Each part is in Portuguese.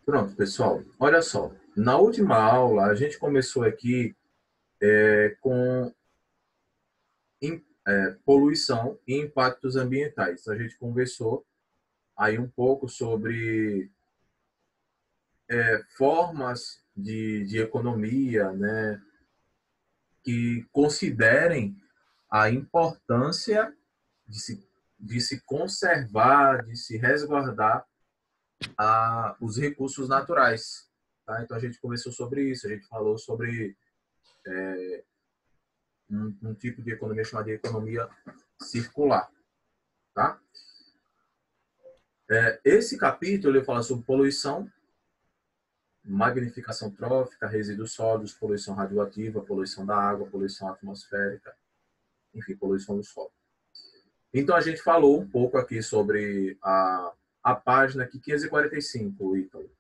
Pronto, pessoal. Olha só. Na última aula, a gente começou aqui com poluição e impactos ambientais. A gente conversou aí um pouco sobre formas de economia, né, que considerem a importância de se conservar, de se resguardar os recursos naturais. Tá? Então, a gente conversou sobre isso. A gente falou sobre um tipo de economia chamada de economia circular. Tá? Esse capítulo ele fala sobre poluição, magnificação trófica, resíduos sólidos, poluição radioativa, poluição da água, poluição atmosférica, enfim, poluição do solo. Então, a gente falou um pouco aqui sobre a página aqui 545, Ítalo.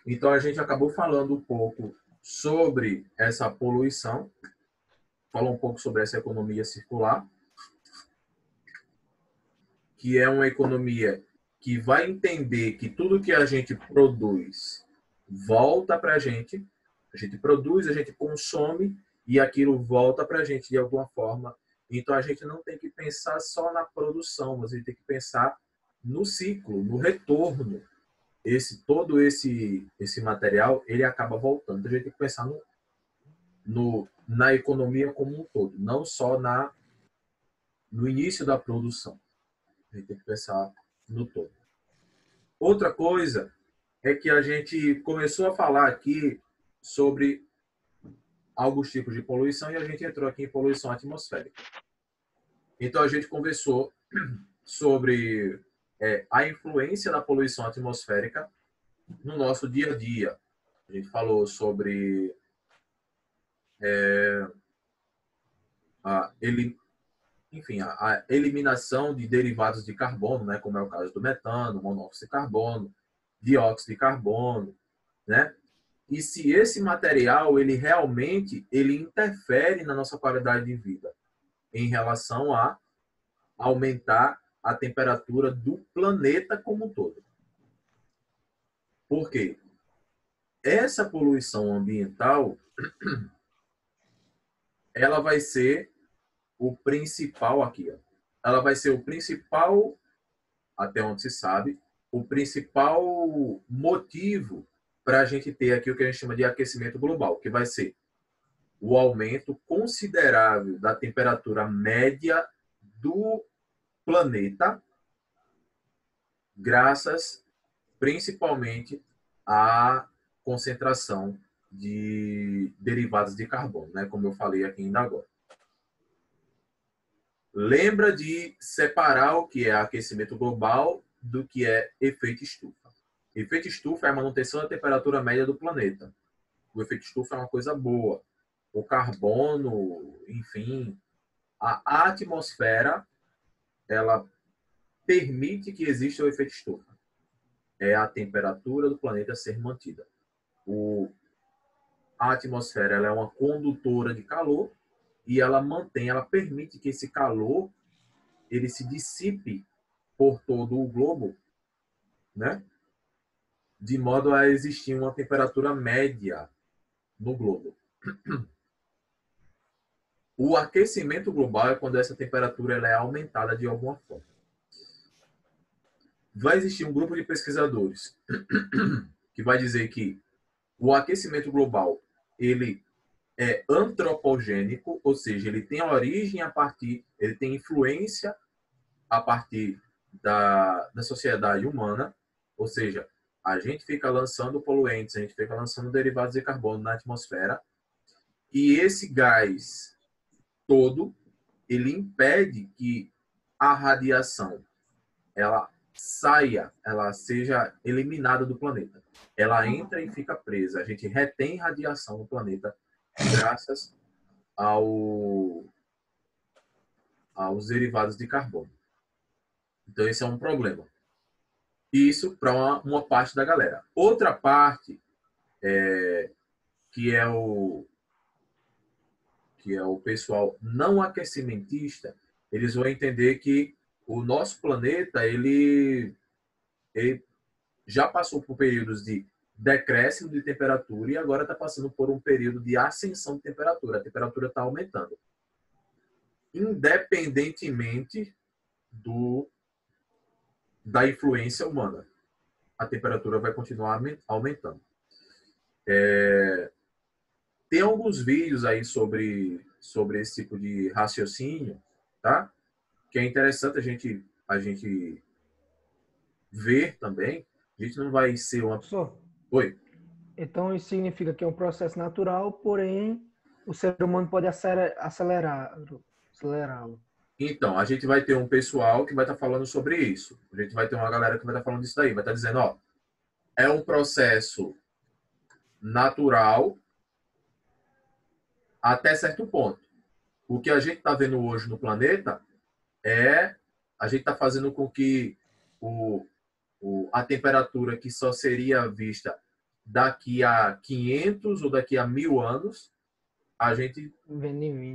Então, a gente acabou falando um pouco sobre essa poluição, falou um pouco sobre essa economia circular, que é uma economia que vai entender que tudo que a gente produz volta para a gente produz, a gente consome e aquilo volta para a gente de alguma forma. Então a gente não tem que pensar só na produção, mas a gente tem que pensar no ciclo, no retorno. Todo esse material ele acaba voltando. Então, a gente tem que pensar na economia como um todo, não só no início da produção. A gente tem que pensar no todo. Outra coisa é que a gente começou a falar aqui sobre alguns tipos de poluição e a gente entrou aqui em poluição atmosférica. Então, a gente conversou sobre a influência da poluição atmosférica no nosso dia a dia. A gente falou sobre a, enfim, a eliminação de derivados de carbono, né, como é o caso do metano, monóxido de carbono, dióxido de carbono, né? E se esse material ele realmente ele interfere na nossa qualidade de vida em relação a aumentar a temperatura do planeta como um todo. Por quê? Essa poluição ambiental ela vai ser o principal aqui, ó. Ela vai ser o principal, até onde se sabe, o principal motivo para a gente ter aqui o que a gente chama de aquecimento global, que vai ser o aumento considerável da temperatura média do planeta, graças principalmente à concentração de derivados de carbono, né? Como eu falei aqui ainda agora. Lembra de separar o que é aquecimento global do que é efeito estufa. Efeito estufa é a manutenção da temperatura média do planeta. O efeito estufa é uma coisa boa. O carbono, enfim, a atmosfera, ela permite que exista o efeito estufa. É a temperatura do planeta ser mantida. A atmosfera ela é uma condutora de calor e ela permite que esse calor ele se dissipe por todo o globo, né? De modo a existir uma temperatura média no globo. O aquecimento global é quando essa temperatura ela é aumentada de alguma forma. Vai existir um grupo de pesquisadores que vai dizer que o aquecimento global ele é antropogênico, ou seja, ele tem origem ele tem influência a partir da sociedade humana, ou seja, a gente fica lançando poluentes, a gente fica lançando derivados de carbono na atmosfera, e esse gás todo, ele impede que a radiação ela saia, ela seja eliminada do planeta. Ela entra e fica presa. A gente retém radiação no planeta graças aos derivados de carbono. Então, esse é um problema. Isso para uma parte da galera. Outra parte, que é o pessoal não aquecimentista, eles vão entender que o nosso planeta, ele já passou por períodos de decréscimo de temperatura e agora está passando por um período de ascensão de temperatura. A temperatura está aumentando. Independentemente da influência humana, a temperatura vai continuar aumentando. Tem alguns vídeos aí sobre esse tipo de raciocínio, tá? Que é interessante a gente ver também. A gente não vai ser uma... Professor, Oi. então isso significa que é um processo natural, porém o ser humano pode acelerá-lo. Então, a gente vai ter um pessoal que vai estar falando sobre isso. A gente vai ter uma galera que vai estar falando disso daí. Vai estar dizendo, ó, é um processo natural até certo ponto. O que a gente está vendo hoje no planeta a gente está fazendo com que a temperatura que só seria vista daqui a 500 ou daqui a 1000 anos, a gente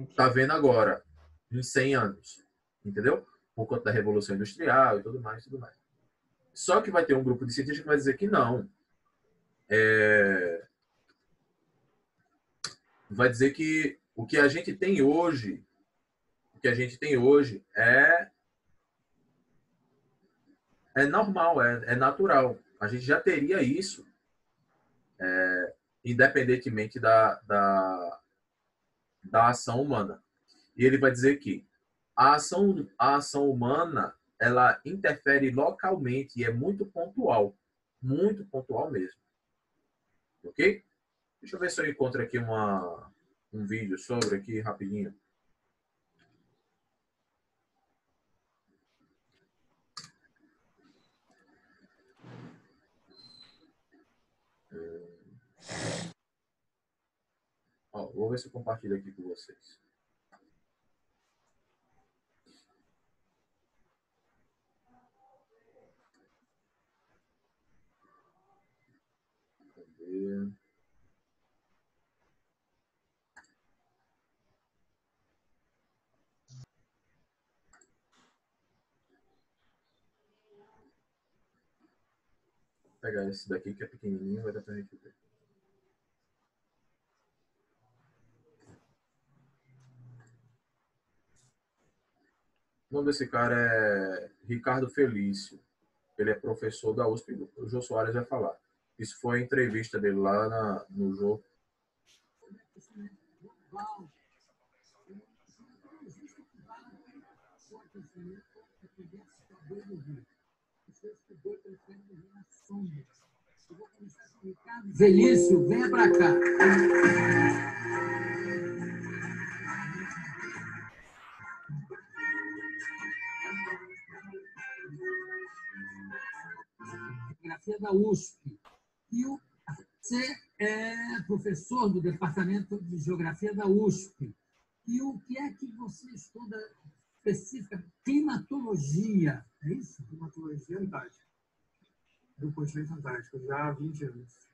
está vendo agora, em 100 anos. Entendeu? Por conta da Revolução Industrial e tudo mais, tudo mais. Só que vai ter um grupo de cientistas que vai dizer que não. Vai dizer que o que a gente tem hoje, é normal, é natural. A gente já teria isso, independentemente da ação humana. E ele vai dizer que a ação humana, ela interfere localmente e é muito pontual mesmo. Ok? Deixa eu ver se eu encontro aqui um vídeo sobre aqui rapidinho. Ó, vou ver se eu compartilho aqui com vocês. Cadê? Vou pegar esse daqui que é pequenininho, vai dar pra gente ver. O nome desse cara é Ricardo Felício. Ele é professor da USP. O Jô Soares vai falar. Isso foi a entrevista dele lá no jogo. Felício, venha para cá. Geografia da USP. E você é professor do Departamento de Geografia da USP. E o que é que você estuda específica? Climatologia, é isso? Climatologia antártica. Do continente antártico, já há 20 anos.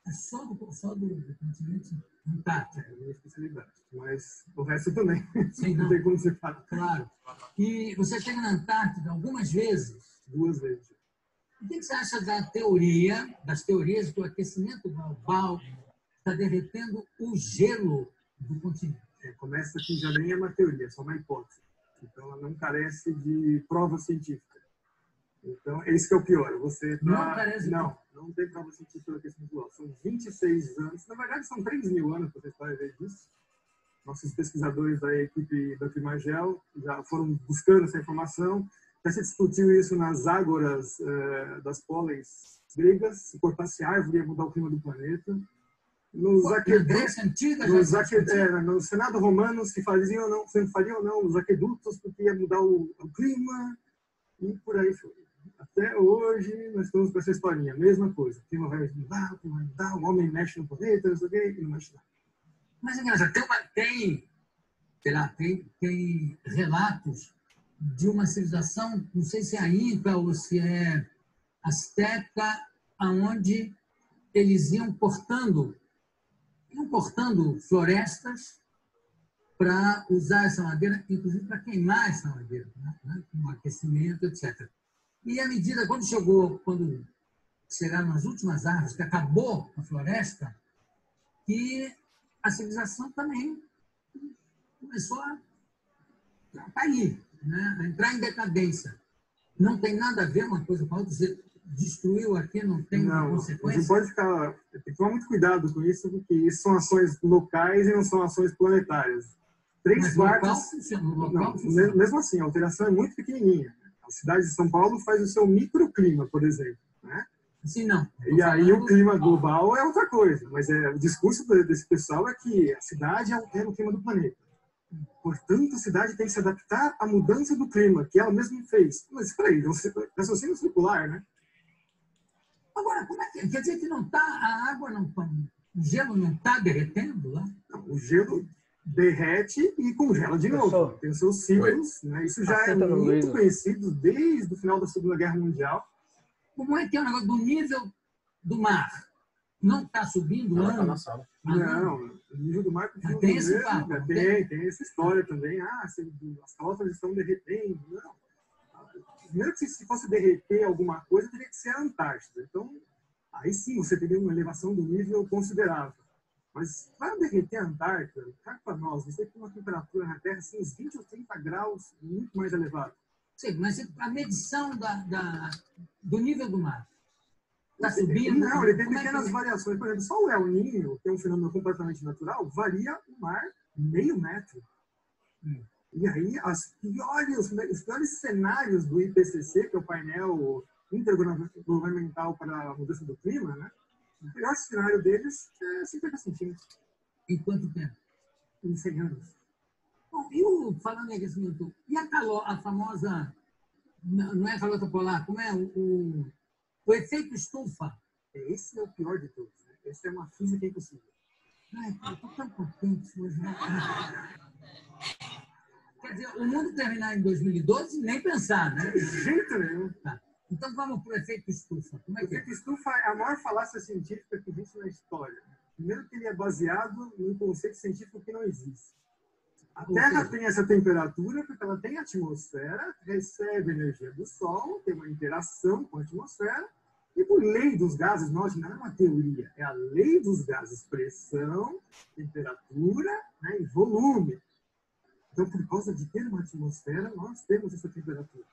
É só do continente antártico? É a minha especialidade, mas o resto também. Sim, não tem como você falar. Claro. E você esteve na Antártida algumas vezes? 2 vezes. O que você acha das teorias do aquecimento global está derretendo o gelo do continente? Começa que já nem é uma teoria, é só uma hipótese. Então, ela não carece de prova científica. Então, esse que é o pior. Você não tem prova científica do aquecimento global. São 26 anos. Na verdade, são 3.000 anos que você está vendo disso. Nossos pesquisadores da equipe da Climagel já foram buscando essa informação. Já se discutiu isso nas ágoras das póleis gregas. Se cortasse árvore, ia mudar o clima do planeta. No Senado romano, se faziam ou não, se fariam ou não os aquedutos, porque ia mudar o clima. E por aí foi. Até hoje, nós estamos com essa historinha. Mesma coisa. O clima vai mudar, o homem mexe no planeta, não sei o quê, e não mexe nada. Mas, engraçado, tem relatos de uma civilização, não sei se é a Inca ou se é Azteca, onde eles iam cortando florestas para usar essa madeira, inclusive para queimar essa madeira, né? Com aquecimento, etc. E à medida, quando chegaram nas últimas árvores, que acabou a floresta, que a civilização também começou a cair, né? A entrar em decadência. Não tem nada a ver uma coisa com a outra. Você destruiu aqui, não tem consequência? Você pode ficar... Tem que tomar muito cuidado com isso, porque isso são ações locais e não são ações planetárias. 3/4... Mesmo assim, a alteração é muito pequenininha. A cidade de São Paulo faz o seu microclima, por exemplo, né? Sim, não. E aí o clima global é outra coisa, mas o discurso desse pessoal é que a cidade altera o clima do planeta. Portanto, a cidade tem que se adaptar à mudança do clima, que ela mesma fez. Mas peraí, raciocínio circular, né? Agora, como é que quer dizer que não está, a água não está, o gelo não está derretendo lá? Não, o gelo derrete e congela de novo. Tem os seus ciclos, né? Isso já é muito conhecido desde o final da Segunda Guerra Mundial. Como é que é o negócio do nível do mar? Não está subindo? Não, está na sala. Não, o nível do mar continua tem esse papo, tem essa história também. As calotas estão derretendo. Não. Primeiro que se fosse derreter alguma coisa, teria que ser a Antártida. Então, aí sim você teria uma elevação do nível considerável. Mas para derreter a Antártida, cá para nós, você tem uma temperatura na Terra assim, uns 20 ou 30 graus muito mais elevada. Sim, mas a medição do nível do mar está subindo? Não, ele tem pequenas variações. Por exemplo, só o El Niño, que é um fenômeno completamente natural, varia o mar meio metro. E aí, os piores cenários do IPCC, que é o painel intergovernamental para a mudança do clima, né? O pior cenário deles é 50 centímetros. Em quanto tempo? Em 100 anos. Bom, falando em aquecimento, e a famosa, não é a calota polar, como é o efeito estufa? Esse é o pior de todos. Né? Essa é uma física impossível. Ai, eu estou tão contente hoje. Né? Quer dizer, o mundo terminar em 2012, nem pensar, né? De jeito nenhum. Tá. Então vamos para o efeito estufa. Como é que o efeito estufa é a maior falácia científica que existe na história. Primeiro que ele é baseado num conceito científico que não existe. A Terra tem essa temperatura porque ela tem atmosfera, recebe energia do Sol, tem uma interação com a atmosfera, e por lei dos gases, note, não é uma teoria, é a lei dos gases, pressão, temperatura, né, e volume. Então, por causa de ter uma atmosfera, nós temos essa temperatura.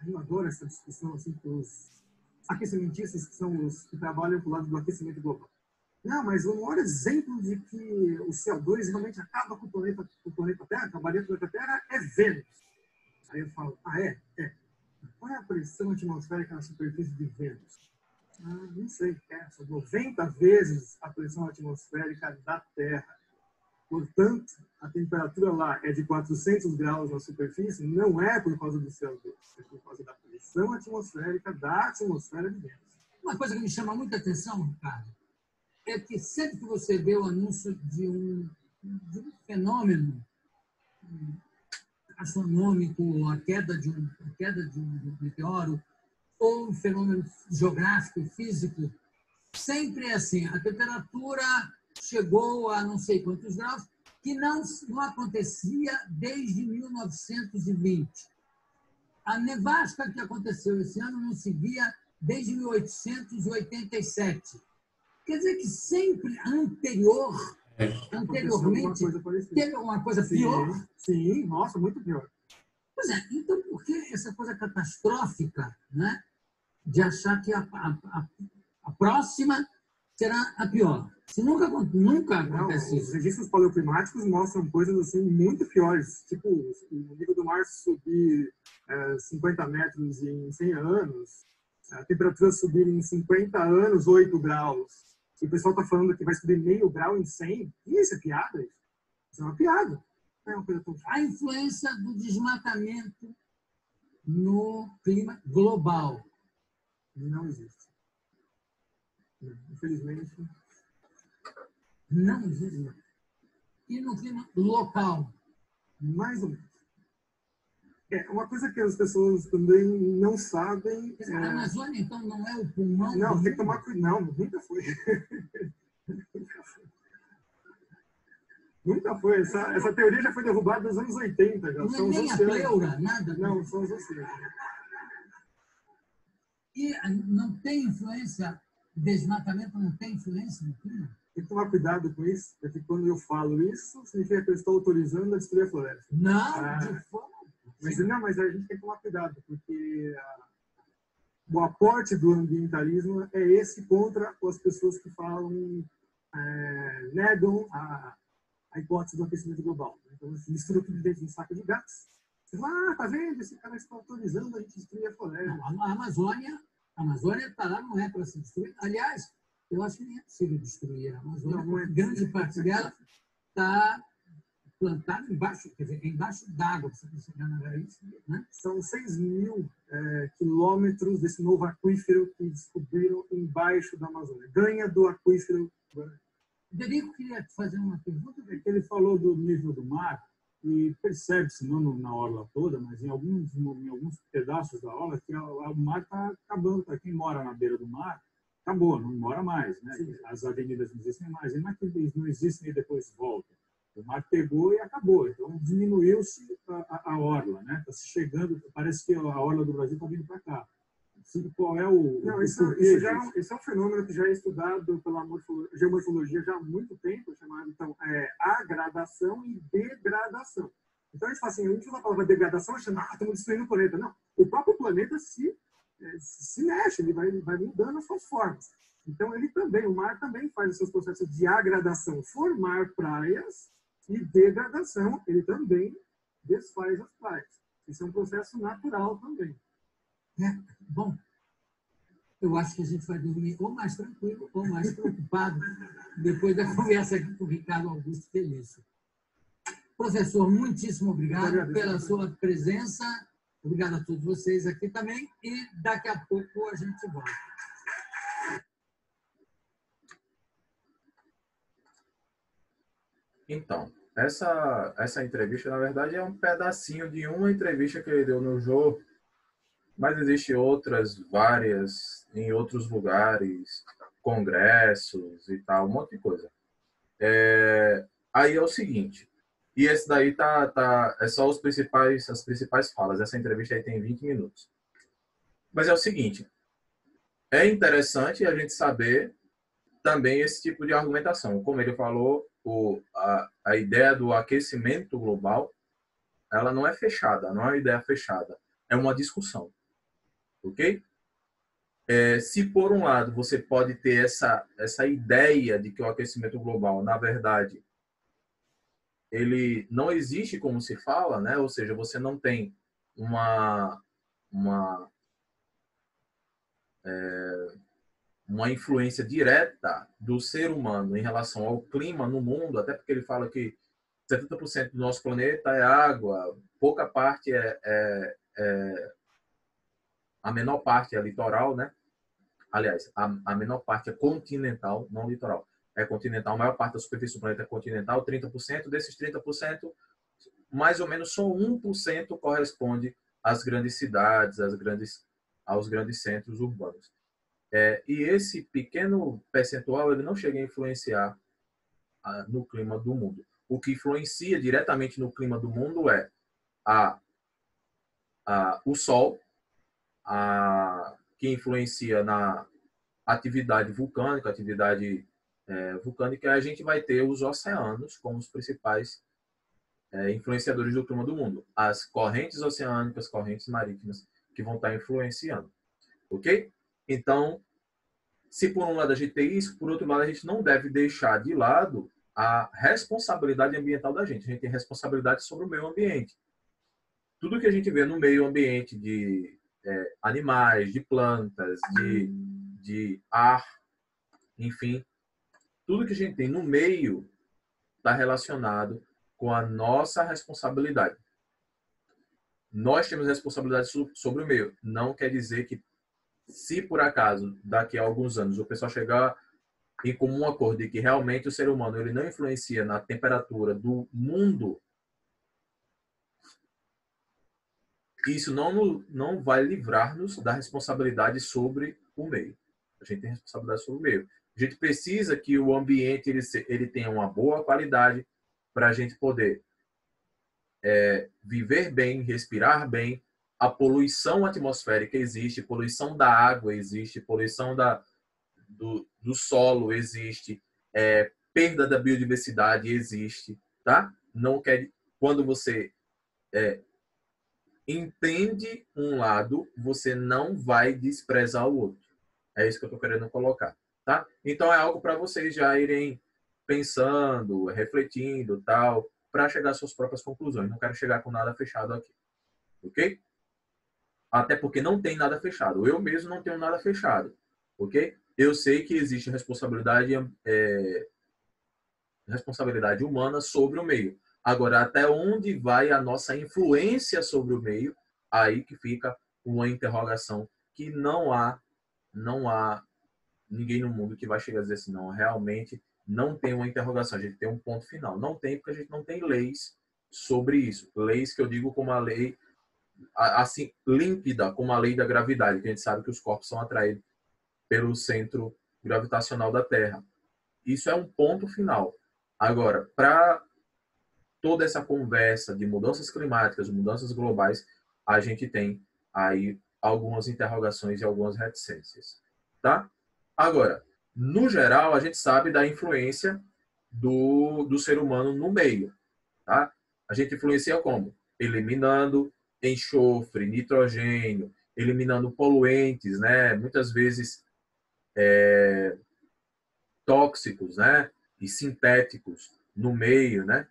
Eu adoro essa discussão assim, com os aquecimentistas, que são os que trabalham para o lado do aquecimento global. Não, mas o maior exemplo de que o CO2 realmente acaba com o planeta Terra, acabaria com o planeta Terra, é Vênus. Aí eu falo, é? Qual é a pressão atmosférica na superfície de Vênus? Não sei, são 90 vezes a pressão atmosférica da Terra. Portanto, a temperatura lá é de 400 graus na superfície, não é por causa do CO2, é por causa da pressão atmosférica da atmosfera de Vênus. Uma coisa que me chama muita atenção, Ricardo, é que sempre que você vê o anúncio de um fenômeno astronômico, a queda de um meteoro, ou um fenômeno geográfico, físico, sempre é assim, a temperatura chegou a não sei quantos graus, que não acontecia desde 1920. A nevasca que aconteceu esse ano não se via desde 1887. Quer dizer que sempre anteriormente, teve alguma coisa pior? Sim, nossa, muito pior. Pois é, então por que essa coisa catastrófica, né, de achar que a próxima será a pior? Se nunca acontece isso. Os registros paleoclimáticos mostram coisas assim muito piores, tipo o nível do mar subir 50 metros em 100 anos, a temperatura subir em 50 anos 8 graus. E o pessoal está falando que vai subir meio grau em 100. Isso é piada? Isso é uma piada. Não é uma coisa tão... A influência do desmatamento no clima global não existe. Infelizmente. Não existe. E no clima local? Mais ou menos. Uma coisa que as pessoas também não sabem... A Amazônia, então, não é o pulmão? Não, tem que tomar cuidado. Não, nunca foi. Nunca foi. Essa teoria já foi derrubada nos anos 80. Já. Não é nem a pleura, nada? Não, são os oceanos. E não tem influência, desmatamento não tem influência no clima? Tem que tomar cuidado com isso, porque quando eu falo isso, significa que eu estou autorizando a destruir a floresta. Não, de forma... Mas a gente tem que tomar cuidado, porque o aporte do ambientalismo é esse contra as pessoas que falam, negam a hipótese do aquecimento global. Então, mistura tudo dentro de um saco de gatos. Você fala, tá vendo? Esse cara está autorizando a gente destruir a floresta. Não, a Amazônia está lá, não é para se destruir. Aliás, eu acho que nem é possível destruir a Amazônia, porque grande parte dela está plantada embaixo, quer dizer, embaixo d'água, você chegar na raiz, né? São 6 mil quilômetros desse novo aquífero que descobriram embaixo da Amazônia. Ganha do aquífero. Federico, queria fazer uma pergunta. Ele falou do nível do mar e percebe-se, não na orla toda, mas em alguns pedaços da orla, que o mar está acabando. Para quem mora na beira do mar, acabou, não mora mais, né? As avenidas não existem mais. E não é que eles não existem e depois voltam. O mar pegou e acabou. Então, diminuiu-se a orla, né? Está se chegando, parece que a orla do Brasil está vindo para cá. Qual é o... Não, isso é um fenômeno que já é estudado pela geomorfologia já há muito tempo, chamado, então, agradação e degradação. Então, a gente fala assim, a gente usa a palavra degradação achando, estamos destruindo o planeta. Não, o próprio planeta se mexe, ele vai mudando as suas formas. Então, o mar também faz os seus processos de agradação, formar praias, e degradação, ele também desfaz as praias. Isso é um processo natural também. Bom, eu acho que a gente vai dormir ou mais tranquilo ou mais preocupado depois da conversa aqui com o Ricardo Augusto Felício. Professor, muitíssimo obrigado pela sua presença. Obrigado a todos vocês aqui também. E daqui a pouco a gente volta. Então, essa entrevista, na verdade, é um pedacinho de uma entrevista que ele deu no Jô, mas existem outras, várias, em outros lugares, congressos e tal, um monte de coisa. Aí é o seguinte, e esse daí é só as principais falas, essa entrevista aí tem 20 minutos. Mas é o seguinte, é interessante a gente saber também esse tipo de argumentação. Como ele falou, a ideia do aquecimento global, ela não é fechada, não é uma ideia fechada, é uma discussão. Ok? Se por um lado você pode ter essa ideia de que o aquecimento global, na verdade, ele não existe como se fala, né? Ou seja, você não tem uma influência direta do ser humano em relação ao clima no mundo, até porque ele fala que 70% do nosso planeta é água, pouca parte a menor parte é litoral, né? Aliás, a menor parte é continental, não litoral. É continental, a maior parte da superfície do planeta é continental, 30%. Desses 30%, mais ou menos só 1% corresponde às grandes cidades, aos grandes centros urbanos. E esse pequeno percentual, ele não chega a influenciar no clima do mundo. O que influencia diretamente no clima do mundo é o Sol, que influencia na atividade vulcânica, a gente vai ter os oceanos como os principais influenciadores do clima do mundo. As correntes oceânicas, correntes marítimas, que vão estar influenciando. Ok? Então, se por um lado a gente tem isso, por outro lado a gente não deve deixar de lado a responsabilidade ambiental da gente. A gente tem responsabilidade sobre o meio ambiente. Tudo que a gente vê no meio ambiente de animais, de plantas, de ar, enfim, tudo que a gente tem no meio está relacionado com a nossa responsabilidade. Nós temos responsabilidade sobre o meio. Não quer dizer que, se por acaso, daqui a alguns anos, o pessoal chegar em comum acordo de que realmente o ser humano ele não influencia na temperatura do mundo, isso não vai livrar-nos da responsabilidade sobre o meio. A gente tem responsabilidade sobre o meio. A gente precisa que o ambiente ele tenha uma boa qualidade para a gente poder viver bem, respirar bem, a poluição atmosférica existe, poluição da água existe, poluição do solo existe, perda da biodiversidade existe, tá? Não quer, quando você entende um lado, você não vai desprezar o outro. É isso que eu estou querendo colocar, tá? Então é algo para vocês já irem pensando, refletindo, tal, para chegar às suas próprias conclusões. Não quero chegar com nada fechado aqui, ok? Até porque não tem nada fechado. Eu mesmo não tenho nada fechado, ok? Eu sei que existe responsabilidade humana sobre o meio. Agora, até onde vai a nossa influência sobre o meio? Aí que fica uma interrogação que não há ninguém no mundo que vai chegar a dizer assim, não, realmente não tem uma interrogação, a gente tem um ponto final. Não tem, porque a gente não tem leis sobre isso. Leis que eu digo como a lei, assim, límpida, como a lei da gravidade, que a gente sabe que os corpos são atraídos pelo centro gravitacional da Terra. Isso é um ponto final. Agora, para toda essa conversa de mudanças climáticas, mudanças globais, a gente tem aí algumas interrogações e algumas reticências, tá? Agora, no geral, a gente sabe da influência do ser humano no meio, tá? A gente influencia como? Eliminando enxofre, nitrogênio, eliminando poluentes, né? Muitas vezes tóxicos, né? E sintéticos no meio, né?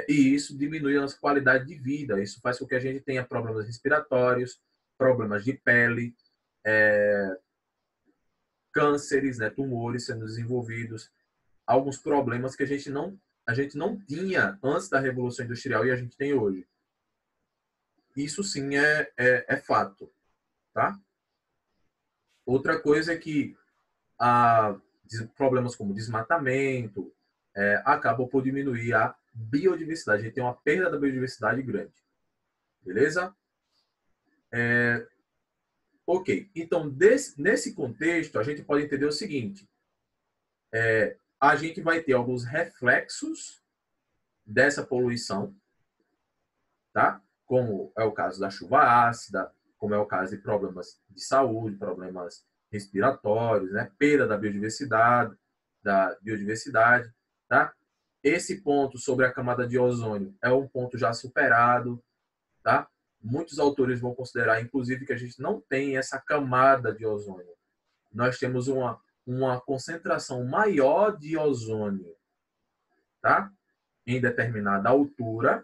E isso diminui a nossa qualidade de vida. Isso faz com que a gente tenha problemas respiratórios, problemas de pele, cânceres, né? Tumores sendo desenvolvidos, alguns problemas que a gente não tinha antes da Revolução Industrial e a gente tem hoje. Isso sim é fato, tá? Outra coisa é que problemas como desmatamento acabam por diminuir a biodiversidade. A gente tem uma perda da biodiversidade grande. Beleza? Ok. Então, nesse contexto, a gente pode entender o seguinte. A gente vai ter alguns reflexos dessa poluição, tá? Como é o caso da chuva ácida, como é o caso de problemas de saúde, problemas respiratórios, né? Perda da biodiversidade, tá? Esse ponto sobre a camada de ozônio é um ponto já superado, tá? Muitos autores vão considerar, inclusive, que a gente não tem essa camada de ozônio. Nós temos uma concentração maior de ozônio, tá? Em determinada altura,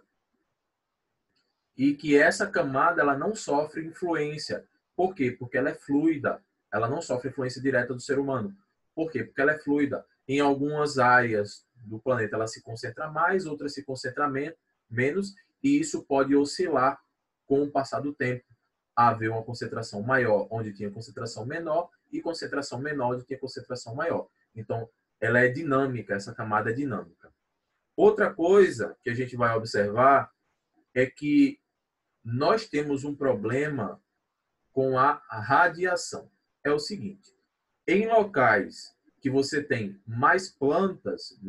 e que essa camada ela não sofre influência. Por quê? Porque ela é fluida. Ela não sofre influência direta do ser humano. Por quê? Porque ela é fluida. Em algumas áreas do planeta ela se concentra mais, outras se concentra menos, e isso pode oscilar com o passar do tempo. Haver uma concentração maior onde tinha concentração menor e concentração menor onde tinha concentração maior. Então, ela é dinâmica, essa camada é dinâmica. Outra coisa que a gente vai observar é que nós temos um problema com a radiação. É o seguinte, em locais que você tem mais plantas,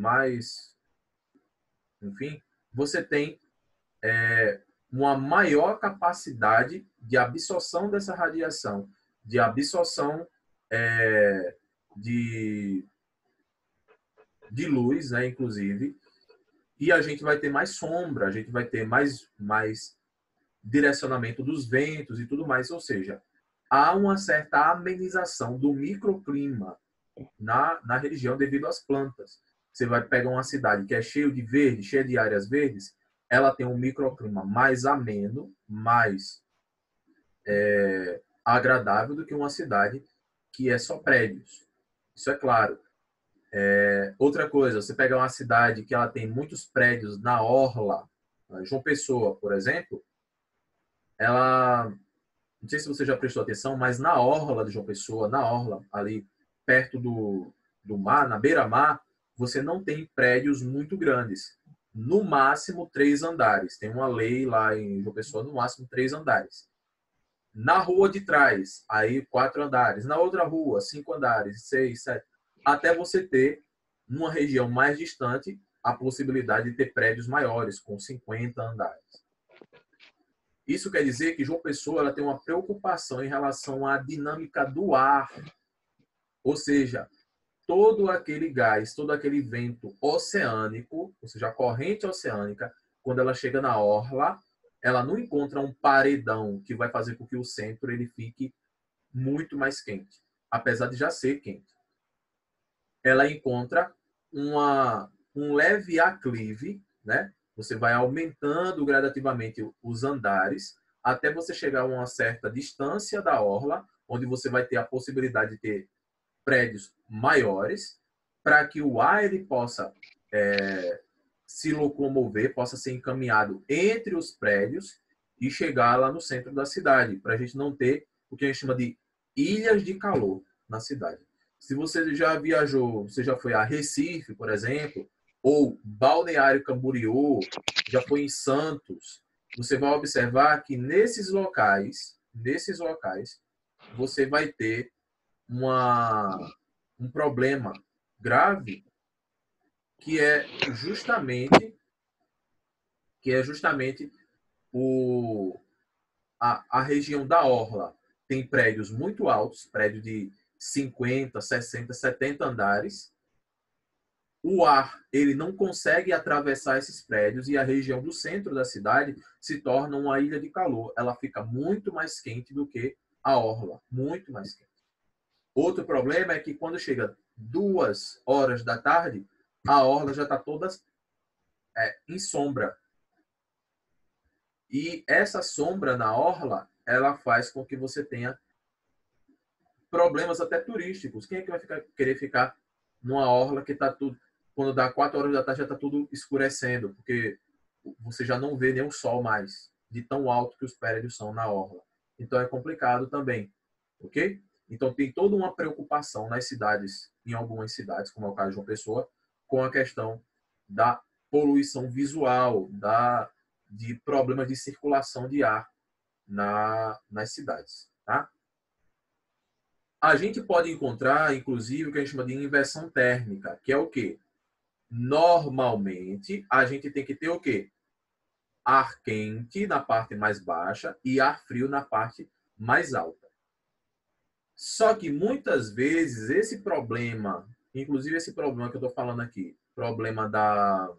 enfim, você tem uma maior capacidade de absorção dessa radiação, de absorção de luz, né, inclusive, e a gente vai ter mais sombra, a gente vai ter mais direcionamento dos ventos e tudo mais, ou seja, há uma certa amenização do microclima na região devido às plantas. Você vai pegar uma cidade que é cheia de verde, cheia de áreas verdes, ela tem um microclima mais ameno, mais agradável do que uma cidade que é só prédios. Isso é claro. Outra coisa, você pega uma cidade que ela tem muitos prédios na orla, João Pessoa, por exemplo, ela, não sei se você já prestou atenção, mas na orla de João Pessoa, na orla, ali perto do mar, na beira-mar, você não tem prédios muito grandes. No máximo 3 andares. Tem uma lei lá em João Pessoa, no máximo 3 andares. Na rua de trás, aí 4 andares. Na outra rua, 5 andares, 6, 7. Até você ter, numa região mais distante, a possibilidade de ter prédios maiores, com 50 andares. Isso quer dizer que João Pessoa ela tem uma preocupação em relação à dinâmica do ar. Ou seja, todo aquele gás, todo aquele vento oceânico, ou seja, a corrente oceânica, quando ela chega na orla, ela não encontra um paredão que vai fazer com que o centro ele fique muito mais quente, apesar de já ser quente. Ela encontra um leve aclive, né? Você vai aumentando gradativamente os andares até você chegar a uma certa distância da orla, onde você vai ter a possibilidade de ter prédios maiores, para que o ar ele possa se locomover, possa ser encaminhado entre os prédios e chegar lá no centro da cidade, para a gente não ter o que a gente chama de ilhas de calor na cidade. Se você já viajou, você já foi a Recife, por exemplo, ou Balneário Camboriú, já foi em Santos, você vai observar que nesses locais, você vai ter um problema grave que é justamente a região da orla. Tem prédios muito altos, prédios de 50, 60, 70 andares. O ar ele não consegue atravessar esses prédios e a região do centro da cidade se torna uma ilha de calor. Ela fica muito mais quente do que a orla, muito mais quente. Outro problema é que quando chega 2 horas da tarde, a orla já está toda em sombra. E essa sombra na orla, ela faz com que você tenha problemas até turísticos. Quem é que vai querer ficar numa orla que está tudo... Quando dá 4 horas da tarde, já está tudo escurecendo, porque você já não vê nem o sol mais, de tão alto que os prédios são na orla. Então, é complicado também, ok? Então, tem toda uma preocupação nas cidades, em algumas cidades, como é o caso de João Pessoa, com a questão da poluição visual, de problemas de circulação de ar nas cidades. Tá? A gente pode encontrar, inclusive, o que a gente chama de inversão térmica, que é o quê? Normalmente, a gente tem que ter o quê? Ar quente na parte mais baixa e ar frio na parte mais alta. Só que muitas vezes esse problema, inclusive esse problema que eu estou falando aqui, problema da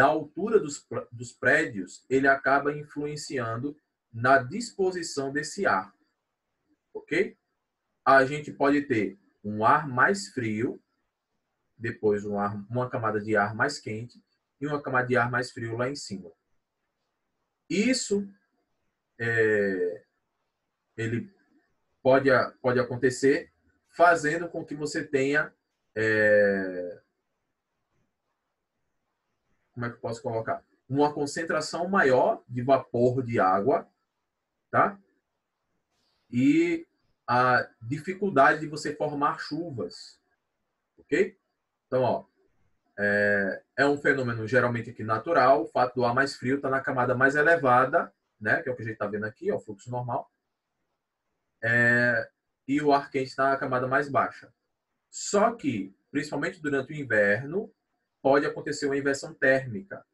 altura dos prédios, ele acaba influenciando na disposição desse ar. Ok? A gente pode ter um ar mais frio, depois uma camada de ar mais quente e uma camada de ar mais frio lá em cima. Isso ele pode acontecer fazendo com que você tenha como é que eu posso colocar? Uma concentração maior de vapor de água, tá? E a dificuldade de você formar chuvas, ok? Então, ó, é um fenômeno geralmente aqui natural. O fato do ar mais frio está na camada mais elevada, né? Que é o que a gente está vendo aqui, ó, o fluxo normal. E o ar quente está na camada mais baixa. Só que, principalmente durante o inverno, pode acontecer uma inversão térmica,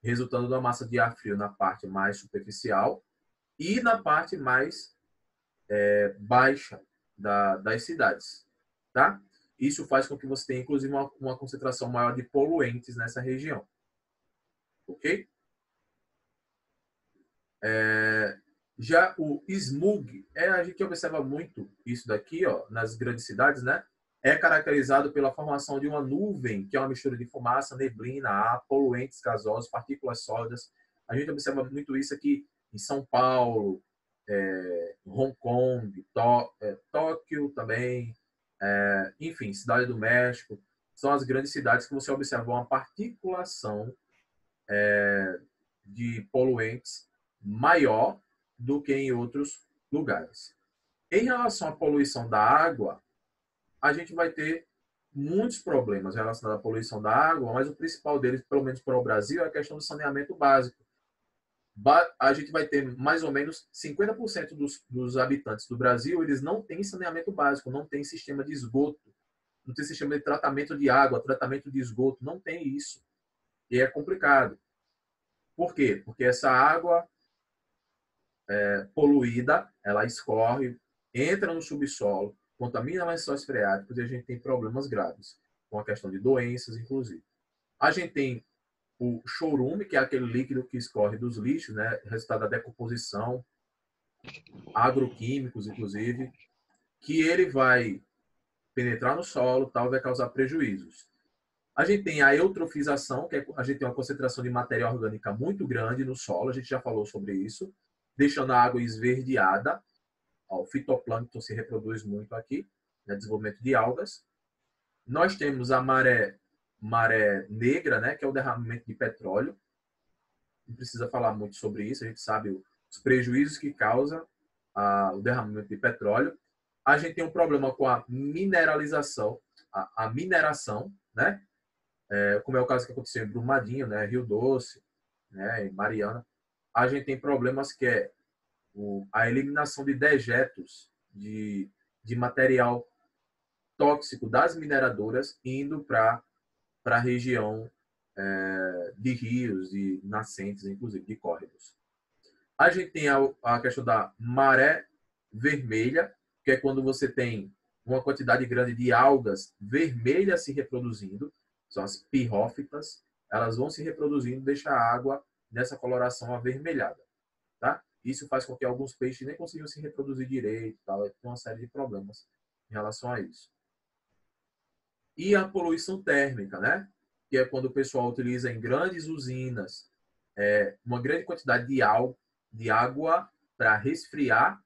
resultando da massa de ar frio na parte mais superficial e na parte mais baixa das cidades. Tá? Isso faz com que você tenha, inclusive, uma concentração maior de poluentes nessa região. Ok? Já o smog, a gente observa muito isso daqui, ó, nas grandes cidades, né? É caracterizado pela formação de uma nuvem, que é uma mistura de fumaça, neblina, ar, poluentes gasosos, partículas sólidas. A gente observa muito isso aqui em São Paulo, Hong Kong, Tóquio também, enfim, Cidade do México. São as grandes cidades que você observa uma particulação de poluentes maior do que em outros lugares. Em relação à poluição da água, a gente vai ter muitos problemas relacionados à poluição da água, mas o principal deles, pelo menos para o Brasil, é a questão do saneamento básico. A gente vai ter mais ou menos 50% dos habitantes do Brasil, eles não têm saneamento básico, não tem sistema de esgoto, não tem sistema de tratamento de água, tratamento de esgoto, não tem isso. E é complicado. Por quê? Porque essa água poluída, ela escorre, entra no subsolo, contamina lençóis freáticos e a gente tem problemas graves, com a questão de doenças, inclusive. A gente tem o chorume, que é aquele líquido que escorre dos lixos, né? Resultado da decomposição, agroquímicos, inclusive, que ele vai penetrar no solo, tal, vai causar prejuízos. A gente tem a eutrofização, que a gente tem uma concentração de matéria orgânica muito grande no solo, a gente já falou sobre isso, deixando a água esverdeada. O fitoplâncton se reproduz muito aqui, né, desenvolvimento de algas. Nós temos a maré negra, né, que é o derramamento de petróleo. Não precisa falar muito sobre isso, a gente sabe os prejuízos que causa o derramamento de petróleo. A gente tem um problema com a mineralização, a mineração, né? Como é o caso que aconteceu em Brumadinho, né? Rio Doce, né? Em Mariana. A gente tem problemas que é a eliminação de dejetos de material tóxico das mineradoras indo para a região de rios, de nascentes, inclusive de córregos. A gente tem a questão da maré vermelha, que é quando você tem uma quantidade grande de algas vermelhas se reproduzindo, são as pirrófitas, elas vão se reproduzindo, deixa a água nessa coloração avermelhada, tá? Isso faz com que alguns peixes nem consigam se reproduzir direito, tal, tem uma série de problemas em relação a isso. E a poluição térmica, né? Que é quando o pessoal utiliza em grandes usinas uma grande quantidade de água para resfriar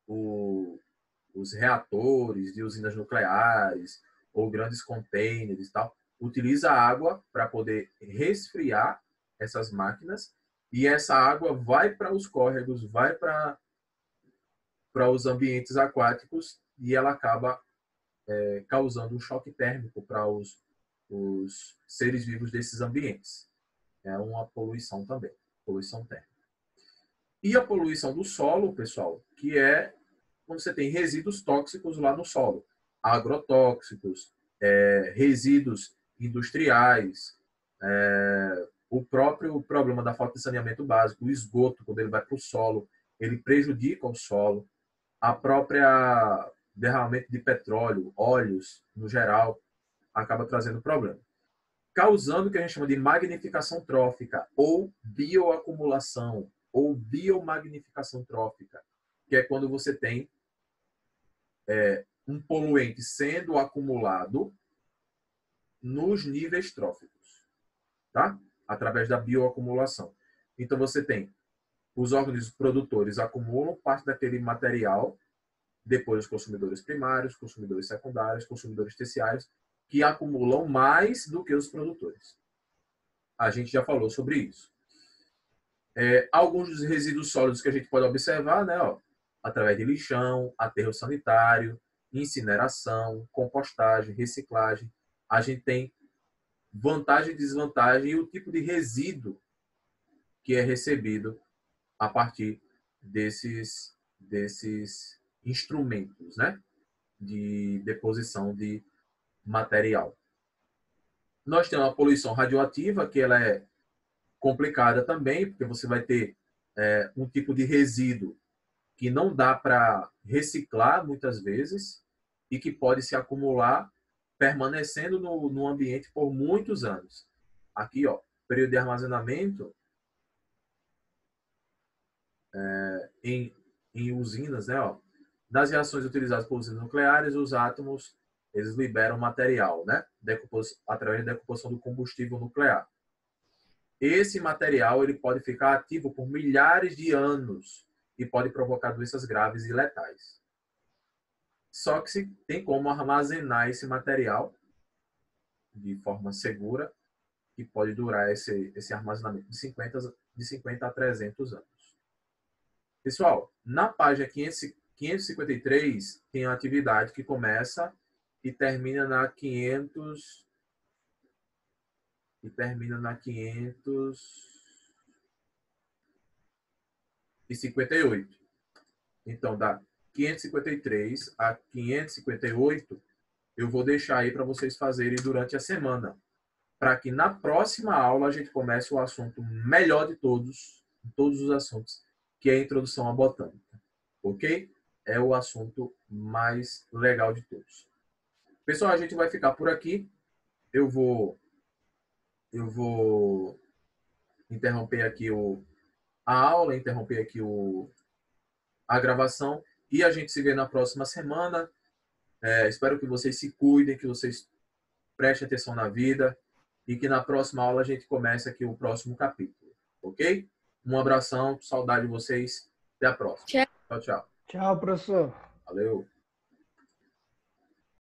os reatores de usinas nucleares ou grandes containers e tal. Utiliza a água para poder resfriar essas máquinas e essa água vai para os córregos, vai para os ambientes aquáticos e ela acaba causando um choque térmico para os seres vivos desses ambientes. É uma poluição também, poluição térmica. E a poluição do solo, pessoal, que é quando você tem resíduos tóxicos lá no solo, agrotóxicos, resíduos industriais, o próprio problema da falta de saneamento básico, o esgoto, quando ele vai para o solo, ele prejudica o solo, a própria derramamento de petróleo, óleos, no geral, acaba trazendo problema. Causando o que a gente chama de magnificação trófica, ou bioacumulação, ou biomagnificação trófica, que é quando você tem um poluente sendo acumulado nos níveis tróficos, tá? Através da bioacumulação. Então, você tem os organismos produtores acumulam parte daquele material, depois os consumidores primários, consumidores secundários, consumidores terciários, que acumulam mais do que os produtores. A gente já falou sobre isso. Alguns dos resíduos sólidos que a gente pode observar, né, através de lixão, aterro sanitário, incineração, compostagem, reciclagem, a gente tem vantagem e desvantagem e o tipo de resíduo que é recebido a partir desses instrumentos, né, de deposição de material. Nós temos a poluição radioativa, que ela é complicada também, porque você vai ter um tipo de resíduo que não dá para reciclar muitas vezes e que pode se acumular permanecendo no ambiente por muitos anos. Aqui, período de armazenamento em usinas, né? Das reações utilizadas por usinas nucleares, os átomos eles liberam material, né? Através da decomposição do combustível nuclear. Esse material ele pode ficar ativo por milhares de anos e pode provocar doenças graves e letais. Só que se tem como armazenar esse material de forma segura que pode durar esse armazenamento de 50 a 300 anos. Pessoal, na página 553 tem uma atividade que começa e termina na 558. Então, da 553 a 558, eu vou deixar aí para vocês fazerem durante a semana, para que na próxima aula a gente comece o assunto melhor de todos os assuntos, que é a introdução à botânica. Ok? É o assunto mais legal de todos. Pessoal, a gente vai ficar por aqui. Eu vou interromper aqui a aula, interromper aqui a gravação e a gente se vê na próxima semana. Espero que vocês se cuidem, que vocês prestem atenção na vida e que na próxima aula a gente comece aqui o próximo capítulo. Ok? Um abração, saudade de vocês. Até a próxima. Tchau, tchau. Tchau, professor. Valeu.